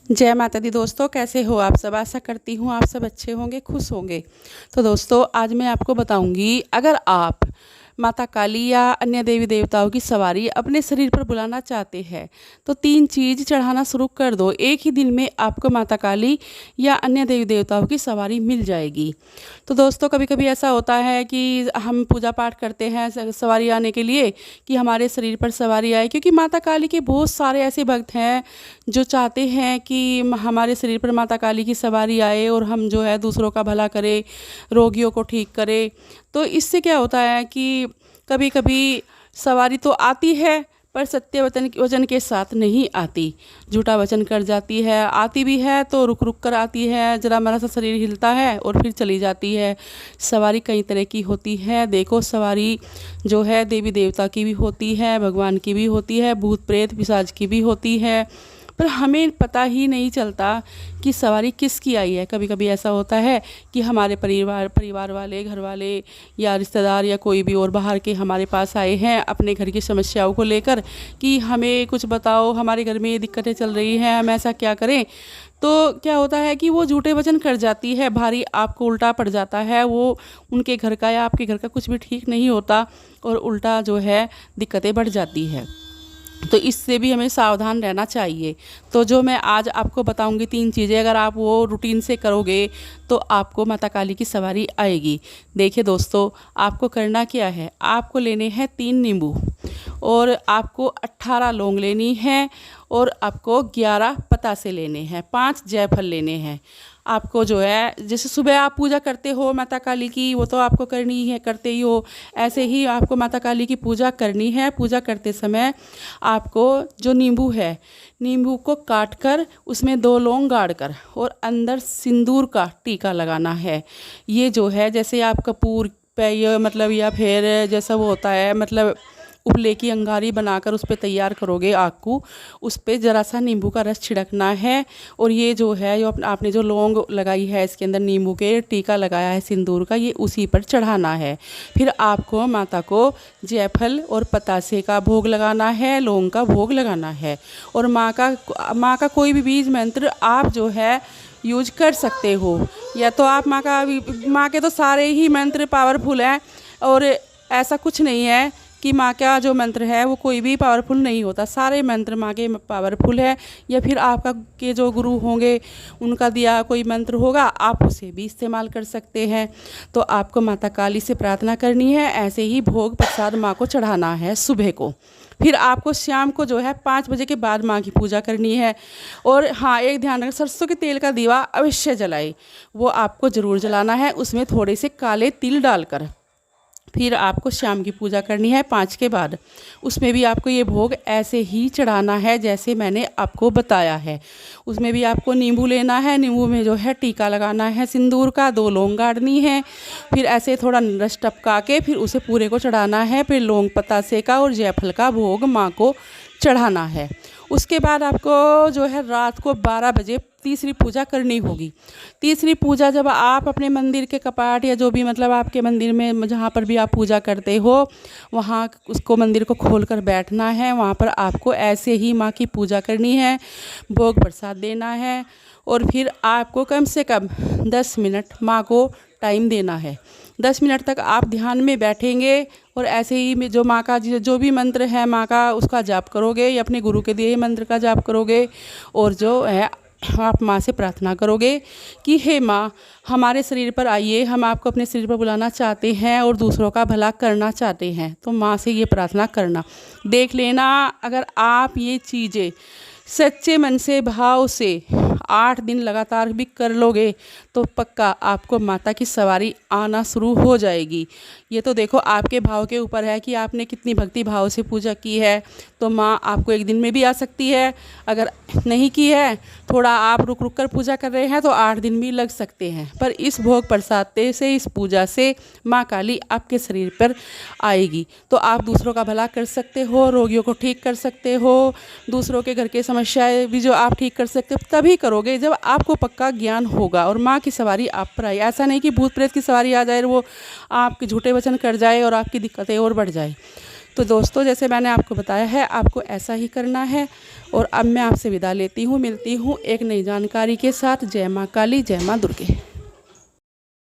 जय माता दी दोस्तों, कैसे हो आप सब। आशा करती हूँ आप सब अच्छे होंगे, खुश होंगे। तो दोस्तों आज मैं आपको बताऊंगी, अगर आप माता काली या अन्य देवी देवताओं की सवारी अपने शरीर पर बुलाना चाहते हैं तो 3 चीज़ चढ़ाना शुरू कर दो। एक ही दिन में आपको माता काली या अन्य देवी देवताओं की सवारी मिल जाएगी। तो दोस्तों कभी कभी ऐसा होता है कि हम पूजा पाठ करते हैं सवारी आने के लिए, कि हमारे शरीर पर सवारी आए, क्योंकि माता काली के बहुत सारे ऐसे भक्त हैं जो चाहते हैं कि हमारे शरीर पर माता काली की सवारी आए और हम जो है दूसरों का भला करें, रोगियों को ठीक करें। तो इससे क्या होता है कि कभी कभी सवारी तो आती है पर सत्य वचन के साथ नहीं आती, झूठा वचन कर जाती है। आती भी है तो रुक रुक कर आती है, जरा हमारा सा शरीर हिलता है और फिर चली जाती है। सवारी कई तरह की होती है। देखो सवारी जो है देवी देवता की भी होती है, भगवान की भी होती है, भूत प्रेत पिशाच की भी होती है, पर हमें पता ही नहीं चलता कि सवारी किसकी आई है। कभी कभी ऐसा होता है कि हमारे परिवार वाले, घर वाले या रिश्तेदार या कोई भी और बाहर के हमारे पास आए हैं अपने घर की समस्याओं को लेकर, कि हमें कुछ बताओ, हमारे घर में ये दिक्कतें चल रही हैं, हम ऐसा क्या करें। तो क्या होता है कि वो झूठे वचन कर जाती है, भारी आपको उल्टा पड़ जाता है। वो उनके घर का या आपके घर का कुछ भी ठीक नहीं होता और उल्टा जो है दिक्कतें बढ़ जाती है। तो इससे भी हमें सावधान रहना चाहिए। तो जो मैं आज आपको बताऊंगी 3 चीज़ें, अगर आप वो रूटीन से करोगे तो आपको माता काली की सवारी आएगी। देखिए दोस्तों, आपको करना क्या है, आपको लेने हैं 3 नींबू और आपको 18 लौंग लेनी है और आपको 11 पतासे लेने हैं, 5 जायफल लेने हैं। आपको जो है, जैसे सुबह आप पूजा करते हो माता काली की, वो तो आपको करनी ही है, करते ही हो, ऐसे ही आपको माता काली की पूजा करनी है। पूजा करते समय आपको जो नींबू है, नींबू को काट कर उसमें 2 लौंग गाड़ कर और अंदर सिंदूर का टीका लगाना है। ये जो है जैसे आप कपूर पे ये मतलब, या फिर जैसा वो होता है मतलब उपले की अंगारी बनाकर उस पर तैयार करोगे आग को, उस पर ज़रा सा नींबू का रस छिड़कना है। और ये जो है जो आपने जो लौंग लगाई है, इसके अंदर नींबू के टीका लगाया है सिंदूर का, ये उसी पर चढ़ाना है। फिर आपको माता को जायफल और पतासे का भोग लगाना है, लौंग का भोग लगाना है। और माँ का कोई भी बीज मंत्र आप जो है यूज कर सकते हो, या तो आप माँ के तो सारे ही मंत्र पावरफुल हैं, और ऐसा कुछ नहीं है कि माँ का जो मंत्र है वो कोई भी पावरफुल नहीं होता। सारे मंत्र माँ के पावरफुल है। या फिर आपका के जो गुरु होंगे उनका दिया कोई मंत्र होगा, आप उसे भी इस्तेमाल कर सकते हैं। तो आपको माता काली से प्रार्थना करनी है, ऐसे ही भोग प्रसाद माँ को चढ़ाना है सुबह को। फिर आपको शाम को जो है 5 बजे के बाद माँ की पूजा करनी है। और हाँ, एक ध्यान रखें, सरसों के तेल का दीवा अवश्य जलाए, वो आपको ज़रूर जलाना है, उसमें थोड़े से काले तिल डालकर। फिर आपको शाम की पूजा करनी है 5 के बाद, उसमें भी आपको ये भोग ऐसे ही चढ़ाना है जैसे मैंने आपको बताया है। उसमें भी आपको नींबू लेना है, नींबू में जो है टीका लगाना है सिंदूर का, 2 लौंग गाड़नी है, फिर ऐसे थोड़ा रस टपका के फिर उसे पूरे को चढ़ाना है। फिर लौंग पतासे का और जायफल का भोग माँ को चढ़ाना है। उसके बाद आपको जो है रात को 12 बजे तीसरी पूजा करनी होगी। तीसरी पूजा जब आप अपने मंदिर के कपाट या जो भी मतलब आपके मंदिर में जहाँ पर भी आप पूजा करते हो, वहाँ उसको मंदिर को खोल कर बैठना है। वहाँ पर आपको ऐसे ही माँ की पूजा करनी है, भोग प्रसाद देना है, और फिर आपको कम से कम 10 मिनट माँ को टाइम देना है। 10 मिनट तक आप ध्यान में बैठेंगे और ऐसे ही जो माँ का जो भी मंत्र है माँ का, उसका जाप करोगे, या अपने गुरु के दिए मंत्र का जाप करोगे, और जो है आप माँ से प्रार्थना करोगे कि हे माँ, हमारे शरीर पर आइए, हम आपको अपने शरीर पर बुलाना चाहते हैं और दूसरों का भला करना चाहते हैं। तो माँ से ये प्रार्थना करना। देख लेना, अगर आप ये चीज़ें सच्चे मन से भाव से 8 दिन लगातार भी कर लोगे तो पक्का आपको माता की सवारी आना शुरू हो जाएगी। ये तो देखो आपके भाव के ऊपर है कि आपने कितनी भक्ति भाव से पूजा की है। तो माँ आपको 1 दिन में भी आ सकती है, अगर नहीं की है, थोड़ा आप रुक रुक कर पूजा कर रहे हैं तो 8 दिन भी लग सकते हैं। पर इस भोग प्रसाद से, इस पूजा से माँ काली आपके शरीर पर आएगी। तो आप दूसरों का भला कर सकते हो, रोगियों को ठीक कर सकते हो, दूसरों के घर के समस्याएं भी जो आप ठीक कर सकते हो तभी करोगे जब आपको पक्का ज्ञान होगा और माँ की सवारी आप पर आए। ऐसा नहीं कि भूत प्रेत की सवारी आ जाए और वो आपके झूठे वचन कर जाए और आपकी दिक्कतें और बढ़ जाए। तो दोस्तों जैसे मैंने आपको बताया है, आपको ऐसा ही करना है। और अब मैं आपसे विदा लेती हूँ, मिलती हूँ एक नई जानकारी के साथ। जय माँ काली, जय माँ दुर्गे।